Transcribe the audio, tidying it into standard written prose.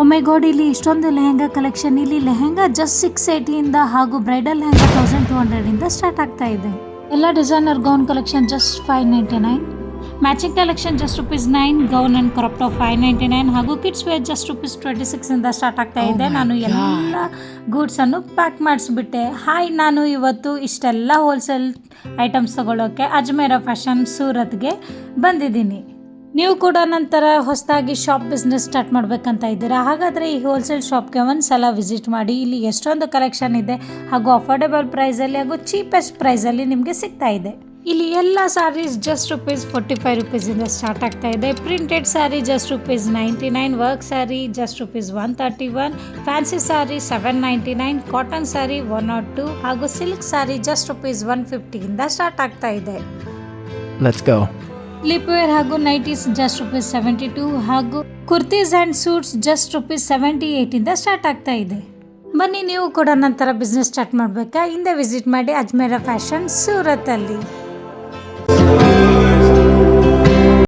ಒಮ್ಮೆ ಗೋಡ್ ಇಲ್ಲಿ ಇಷ್ಟೊಂದು ಲೆಹೆಂಗಾ ಕಲೆಕ್ಷನ್. ಇಲ್ಲಿ ಲೆಹೆಂಗಾ ಜಸ್ಟ್ 680 ಇಂದ ಹಾಗೂ ಬ್ರೈಡಲ್ ಲೆಹೆಂಗಾ 1200 ಇಂದ ಸ್ಟಾರ್ಟ್ ಆಗ್ತಾ ಇದೆ. ಎಲ್ಲ designer gown collection just 599. Matching collection just ₹9. Gown and crop top 599 ಹಾಗೂ ಕಿಡ್ಸ್ ವೇರ್ ಜಸ್ಟ್ ₹26 ಇಂದ ಸ್ಟಾರ್ಟ್ ಆಗ್ತಾ ಇದೆ. ನಾನು ಎಲ್ಲ ಗೂಡ್ಸ್ ಅನ್ನು ಪ್ಯಾಕ್ ಮಾಡಿಸ್ಬಿಟ್ಟೆ. ಹಾಯ್, ನಾನು ಇವತ್ತು ಇಷ್ಟೆಲ್ಲ ಹೋಲ್ಸೇಲ್ ಐಟಮ್ಸ್ ತಗೊಳ್ಳೋಕೆ ಅಜ್ಮೇರ ಫ್ಯಾಷನ್ ಸೂರತ್ಗೆ ಬಂದಿದ್ದೀನಿ. ನೀವು ಕೂಡ ನಂತರ ಹೊಸದಾಗಿ ಶಾಪ್ ಬಿಸ್ನೆಸ್ ಸ್ಟಾರ್ಟ್ ಮಾಡಬೇಕಂತ ಇದ್ದೀರಾ, ಹಾಗಾದರೆ ಈ ಹೋಲ್ಸೇಲ್ ಶಾಪ್ಗೆ ಒಂದು ಸಲ ವಿಸಿಟ್ ಮಾಡಿ. ಇಲ್ಲಿ ಎಷ್ಟೊಂದು ಕಲೆಕ್ಷನ್ ಇದೆ ಹಾಗೂ ಅಫೋರ್ಡೆಬಲ್ ಪ್ರೈಸಲ್ಲಿ ಹಾಗೂ ಚೀಪೆಸ್ಟ್ ಪ್ರೈಸಲ್ಲಿ ನಿಮಗೆ ಸಿಗ್ತಾ ಇದೆ. ಇಲ್ಲಿ ಎಲ್ಲ ಸ್ಯಾರೀಸ್ ಜಸ್ಟ್ ₹45 ಇಂದ ಸ್ಟಾರ್ಟ್ ಆಗ್ತಾ ಇದೆ. Printed sari just ₹99, work sari just ₹131, fancy sari $799, cotton sari $102 ಹಾಗೂ ಸಿಲ್ಕ್ ಸ್ಯಾರಿ ಜಸ್ಟ್ ₹150 ಇಂದ ಸ್ಟಾರ್ಟ್ ಆಗ್ತಾ ಇದೆ. Let's go. ಸ್ಲೀಪ್ ವೇರ್ ಹಾಗೂ ನೈಟೀಸ್ ಜಸ್ಟ್ ₹72 ಹಾಗೂ ಕುರ್ತೀಸ್ ಆ್ಯಂಡ್ ಸೂಟ್ಸ್ ಜಸ್ಟ್ ₹78 ಇಂದ ಸ್ಟಾರ್ಟ್ ಆಗ್ತಾ ಇದೆ. ಬನ್ನಿ, ನೀವು ಕೂಡ ನಂತರ ಬಿಸ್ನೆಸ್ ಸ್ಟಾರ್ಟ್ ಮಾಡಬೇಕಾ? ಹಿಂದೆ ವಿಸಿಟ್ ಮಾಡಿ ಅಜ್ಮೇರ ಫ್ಯಾಷನ್ ಸೂರತ್ತಲ್ಲಿ.